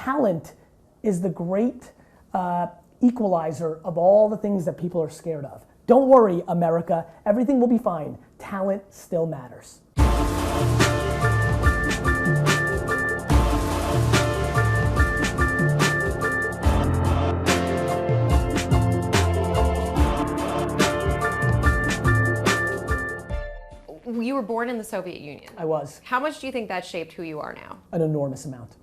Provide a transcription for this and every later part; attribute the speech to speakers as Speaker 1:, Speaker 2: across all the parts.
Speaker 1: talent is the great equalizer of all the things that people are scared of. Don't worry, America, everything will be fine. Talent still matters.
Speaker 2: You were born in the Soviet Union.
Speaker 1: I was.
Speaker 2: How much do you think that shaped who you are now?
Speaker 1: An enormous amount.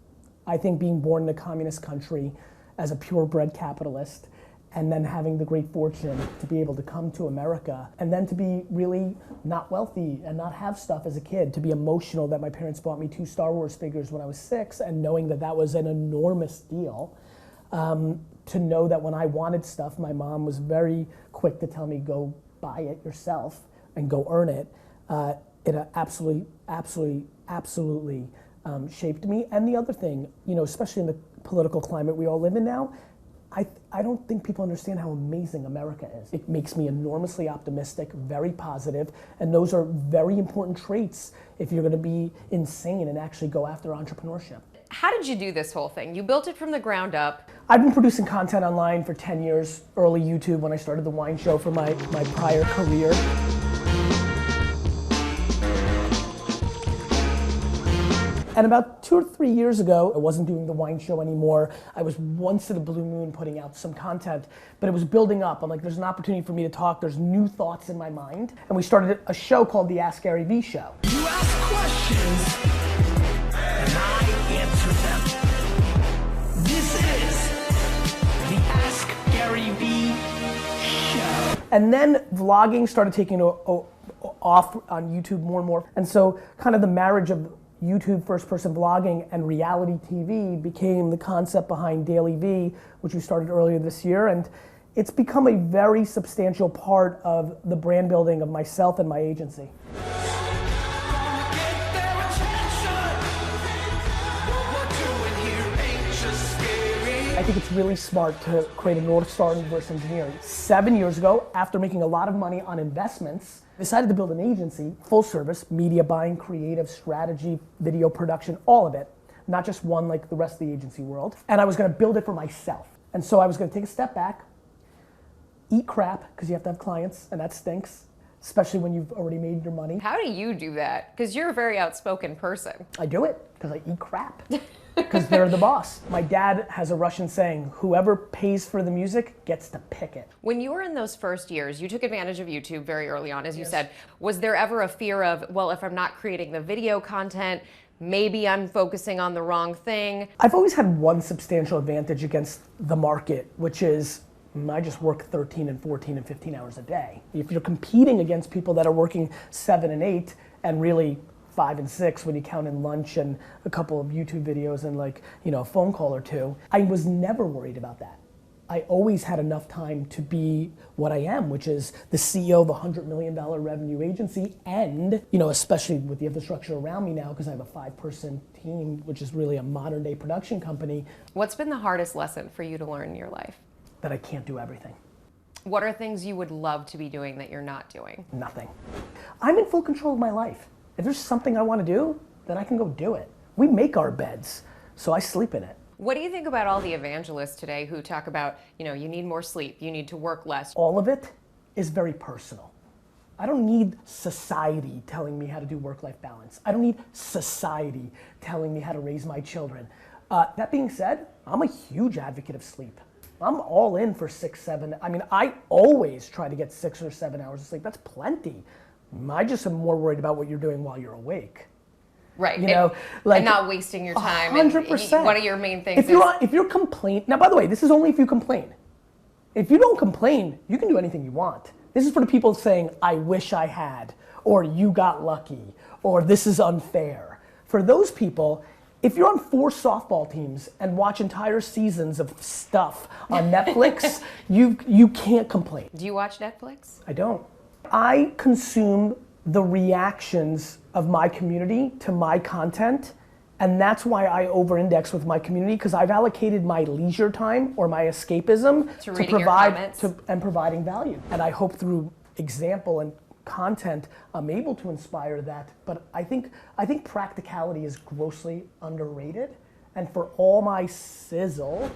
Speaker 1: I think being born in a communist country as a purebred capitalist, and then having the great fortune to be able to come to America, and then to be really not wealthy and not have stuff as a kid, to be emotional that my parents bought me 2 Star Wars figures when I was 6, and knowing that that was an enormous deal. To know that when I wanted stuff, my mom was very quick to tell me, go buy it yourself and go earn it. It absolutely shaped me. And the other thing, you know, especially in the political climate we all live in now, I don't think people understand how amazing America is. It makes me enormously optimistic, very positive, and those are very important traits if you're gonna be insane and actually go after entrepreneurship.
Speaker 2: How did you do this whole thing? You built it from the ground up.
Speaker 1: I've been producing content online for 10 years, early YouTube when I started the wine show for my prior career. And about 2 or 3 years ago, I wasn't doing the wine show anymore. I was once in a blue moon putting out some content, but it was building up. I'm like, there's an opportunity for me to talk. There's new thoughts in my mind. And we started a show called the Ask Gary V Show.
Speaker 3: You ask questions, and I answer them. This is the Ask Gary V Show.
Speaker 1: And then vlogging started taking off on YouTube more and more. And so kind of the marriage of YouTube first-person vlogging and reality TV became the concept behind Daily V, which we started earlier this year, and it's become a very substantial part of the brand building of myself and my agency. I think it's really smart to create a North Star in reverse engineering. 7 years ago, after making a lot of money on investments, I decided to build an agency, full service, media buying, creative, strategy, video production, all of it. Not just one like the rest of the agency world. And I was gonna build it for myself. And so I was gonna take a step back, eat crap, because you have to have clients, and that stinks, especially when you've already made your money.
Speaker 2: How do you do that? Because you're a very outspoken person.
Speaker 1: I do it, because I eat crap. Because they're the boss. My dad has a Russian saying, whoever pays for the music gets to pick it.
Speaker 2: When you were in those first years, you took advantage of YouTube very early on, as you said. Was there ever a fear of, well, if I'm not creating the video content, maybe I'm focusing on the wrong thing?
Speaker 1: I've always had one substantial advantage against the market, which is I just work 13 and 14 and 15 hours a day. If you're competing against people that are working 7 and 8 and really 5 and 6 when you count in lunch and a couple of YouTube videos and like, you know, a phone call or 2, I was never worried about that. I always had enough time to be what I am, which is the CEO of a $100 million revenue agency, and, you know, especially with the infrastructure around me now, because I have a 5-person team, which is really a modern day production company.
Speaker 2: What's been the hardest lesson for you to learn in your life?
Speaker 1: That I can't do everything.
Speaker 2: What are things you would love to be doing that you're not doing?
Speaker 1: Nothing. I'm in full control of my life. If there's something I want to do, then I can go do it. We make our beds, so I sleep in it.
Speaker 2: What do you think about all the evangelists today who talk about, you know, you need more sleep, you need to work less?
Speaker 1: All of it is very personal. I don't need society telling me how to do work-life balance. I don't need society telling me how to raise my children. That being said, I'm a huge advocate of sleep. I'm all in for 6, 7. I mean, I always try to get 6 or 7 hours of sleep. That's plenty. I just am more worried about what you're doing while you're awake.
Speaker 2: Right.
Speaker 1: You know, like,
Speaker 2: and not wasting your time.
Speaker 1: 100%.
Speaker 2: And one of your main things
Speaker 1: if you're complaining, now by the way, this is only if you complain. If you don't complain, you can do anything you want. This is for the people saying, I wish I had, or you got lucky, or this is unfair. For those people, if you're on 4 softball teams and watch entire seasons of stuff on Netflix, you can't complain.
Speaker 2: Do you watch Netflix?
Speaker 1: I don't. I consume the reactions of my community to my content, and that's why I over-index with my community, because I've allocated my leisure time or my escapism to provide and providing value. And I hope through example and content, I'm able to inspire that. But I think practicality is grossly underrated, And for all my sizzle,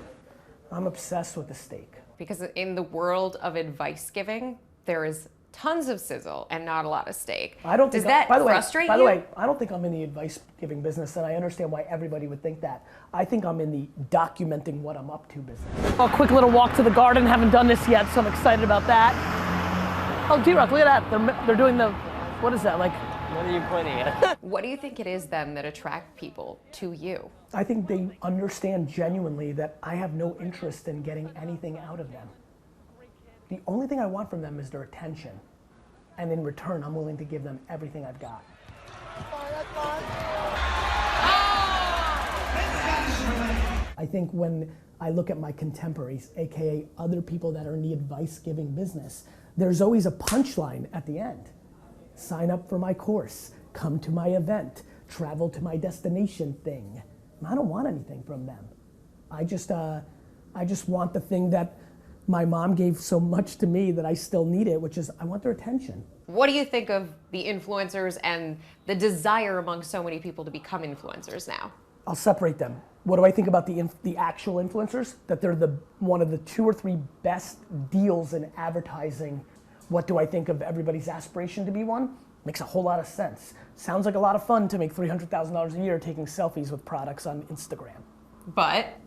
Speaker 1: I'm obsessed with the steak.
Speaker 2: Because in the world of advice giving, there is tons of sizzle and not a lot of steak.
Speaker 1: I don't
Speaker 2: Does
Speaker 1: think
Speaker 2: that
Speaker 1: by the way,
Speaker 2: frustrate
Speaker 1: by
Speaker 2: you?
Speaker 1: the way, I don't think I'm in the advice giving business, and I understand why everybody would think that. I think I'm in the documenting what I'm up to business. A quick little walk to the garden. Haven't done this yet, so I'm excited about that. Oh, D-Rock, look at that. They're doing the, what is that, like?
Speaker 4: What are you pointing at?
Speaker 2: What do you think it is then that attract people to you?
Speaker 1: I think they understand genuinely that I have no interest in getting anything out of them. The only thing I want from them is their attention. And in return, I'm willing to give them everything I've got. I think when I look at my contemporaries, AKA other people that are in the advice giving business, there's always a punchline at the end. Sign up for my course, come to my event, travel to my destination thing. I don't want anything from them. I just want the thing that my mom gave so much to me that I still need it, which is I want their attention.
Speaker 2: What do you think of the influencers and the desire among so many people to become influencers now?
Speaker 1: I'll separate them. What do I think about the actual influencers? That they're one of the 2 or 3 best deals in advertising. What do I think of everybody's aspiration to be one? Makes a whole lot of sense. Sounds like a lot of fun to make $300,000 a year taking selfies with products on Instagram.
Speaker 2: But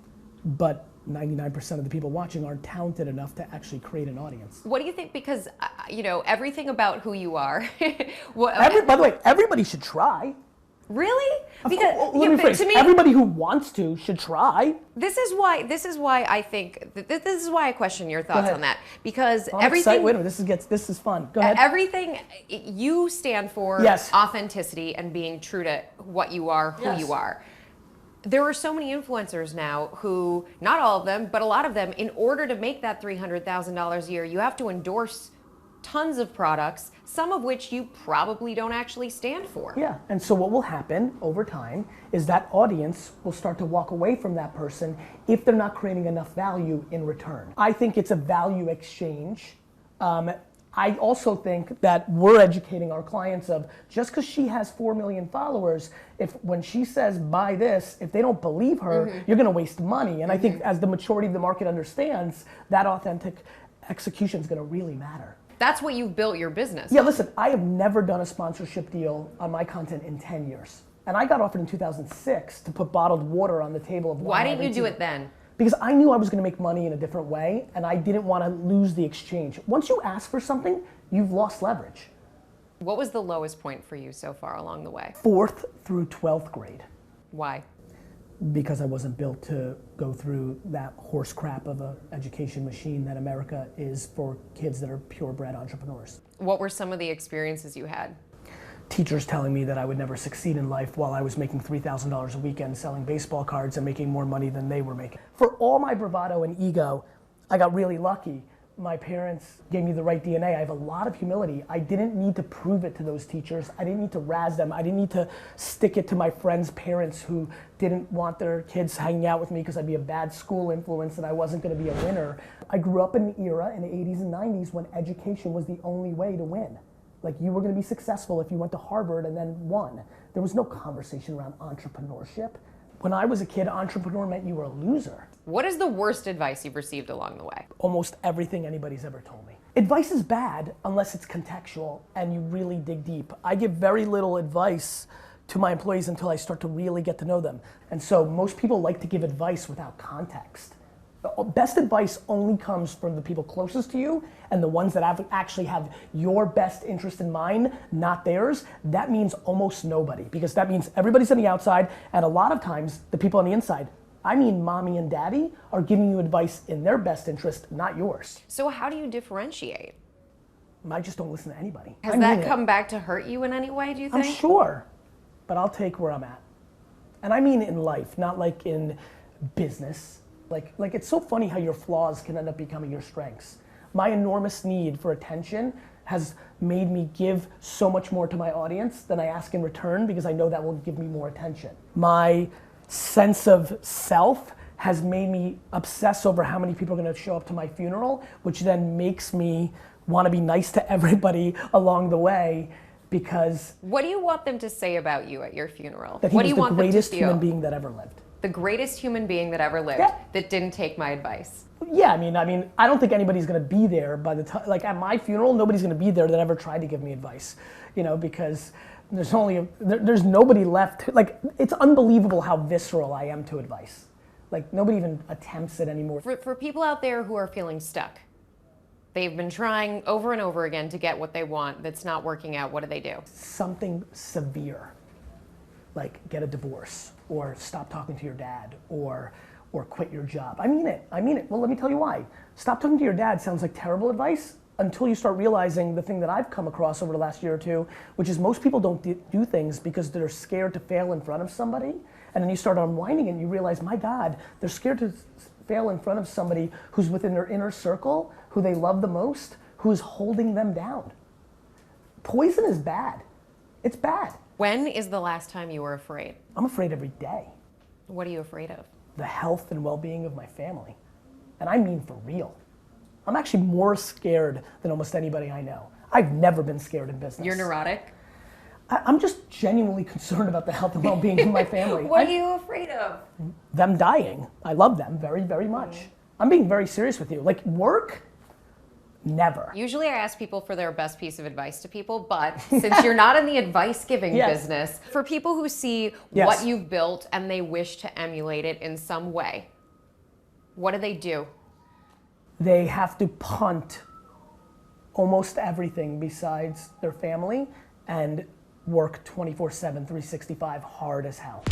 Speaker 1: 99% of the people watching aren't talented enough to actually create an audience.
Speaker 2: what do you think? Because, everything about who you are.
Speaker 1: By the way, everybody should try.
Speaker 2: Really?
Speaker 1: Because let me phrase,
Speaker 2: to me,
Speaker 1: everybody who wants to should try.
Speaker 2: this is why I think this is why I question your thoughts
Speaker 1: ahead.
Speaker 2: on that, because
Speaker 1: I'm
Speaker 2: everything.
Speaker 1: excited. Wait a minute, this is fun. Go ahead.
Speaker 2: Everything you stand for,
Speaker 1: Yes.
Speaker 2: authenticity and being true to what you are, who
Speaker 1: Yes.
Speaker 2: you are. There are so many influencers now who, not all of them, but a lot of them, in order to make that $300,000 a year, you have to endorse tons of products, some of which you probably don't actually stand for.
Speaker 1: Yeah, and so what will happen over time is that audience will start to walk away from that person if they're not creating enough value in return. I think it's a value exchange. I also think that we're educating our clients of just because she has 4 million followers, when she says buy this, if they don't believe her, you're gonna waste money. And I think as the majority of the market understands, that authentic execution is gonna really matter.
Speaker 2: That's what you've built your business.
Speaker 1: Yeah, listen, I have never done a sponsorship deal on my content in 10 years. And I got offered in 2006 to put bottled water on the table of
Speaker 2: Why didn't you do it then?
Speaker 1: Because I knew I was gonna make money in a different way, and I didn't wanna lose the exchange. Once you ask for something, you've lost leverage.
Speaker 2: What was the lowest point for you so far along the way?
Speaker 1: 4th through 12th grade.
Speaker 2: Why?
Speaker 1: Because I wasn't built to go through that horse crap of an education machine that America is for kids that are purebred entrepreneurs.
Speaker 2: What were some of the experiences you had?
Speaker 1: Teachers telling me that I would never succeed in life while I was making $3,000 a weekend selling baseball cards and making more money than they were making. For all my bravado and ego, I got really lucky. My parents gave me the right DNA. I have a lot of humility. I didn't need to prove it to those teachers. I didn't need to razz them. I didn't need to stick it to my friends' parents who didn't want their kids hanging out with me because I'd be a bad school influence and I wasn't gonna be a winner. I grew up in an era in the 80s and 90s when education was the only way to win. Like you were gonna be successful if you went to Harvard and then won. There was no conversation around entrepreneurship. When I was a kid, entrepreneur meant you were a loser.
Speaker 2: What is the worst advice you've received along the way?
Speaker 1: Almost everything anybody's ever told me. Advice is bad unless it's contextual and you really dig deep. I give very little advice to my employees until I start to really get to know them. And so most people like to give advice without context. The best advice only comes from the people closest to you and the ones that actually have your best interest in mind, not theirs. That means almost nobody, because that means everybody's on the outside, and a lot of times the people on the inside, I mean mommy and daddy, are giving you advice in their best interest, not yours.
Speaker 2: So how do you differentiate?
Speaker 1: I just don't listen to anybody.
Speaker 2: Has that come back to hurt you in any way, do you think?
Speaker 1: I'm sure, but I'll take where I'm at. And I mean in life, not like in business. Like it's so funny how your flaws can end up becoming your strengths. My enormous need for attention has made me give so much more to my audience than I ask in return, because I know that will give me more attention. My sense of self has made me obsess over how many people are gonna show up to my funeral, which then makes me wanna be nice to everybody along the way, because
Speaker 2: What do you want them to say about you at your funeral?
Speaker 1: that he
Speaker 2: What do
Speaker 1: was
Speaker 2: you
Speaker 1: the
Speaker 2: want them to
Speaker 1: greatest
Speaker 2: feel?
Speaker 1: human being that ever lived.
Speaker 2: the greatest human being that ever lived,
Speaker 1: Yeah.
Speaker 2: that didn't take my advice.
Speaker 1: Yeah, I mean, I don't think anybody's gonna be there by the time, like at my funeral, nobody's gonna be there that ever tried to give me advice, you know, because there's nobody left. Like, it's unbelievable how visceral I am to advice. Like, nobody even attempts it anymore.
Speaker 2: For people out there who are feeling stuck, they've been trying over and over again to get what they want that's not working out, what do they do?
Speaker 1: Something severe, like get a divorce, or stop talking to your dad, or quit your job. I mean it. Well, let me tell you why. Stop talking to your dad sounds like terrible advice until you start realizing the thing that I've come across over the last year or two, which is most people don't do things because they're scared to fail in front of somebody. And then you start unwinding and you realize, my God, they're scared to fail in front of somebody who's within their inner circle, who they love the most, who's holding them down. Poison is bad. It's bad.
Speaker 2: When is the last time you were afraid?
Speaker 1: I'm afraid every day.
Speaker 2: What are you afraid of?
Speaker 1: The health and well-being of my family. And I mean for real. I'm actually more scared than almost anybody I know. I've never been scared in business.
Speaker 2: You're neurotic?
Speaker 1: I'm just genuinely concerned about the health and well-being of my family.
Speaker 2: What are you afraid of?
Speaker 1: Them dying. I love them very, very much. I'm being very serious with you. Like, work? Never.
Speaker 2: Usually I ask people for their best piece of advice to people, but since you're not in the advice giving
Speaker 1: Yes.
Speaker 2: business, for people who see
Speaker 1: Yes.
Speaker 2: what you've built and they wish to emulate it in some way, what do they do?
Speaker 1: They have to punt almost everything besides their family and work 24/7, 365 hard as hell.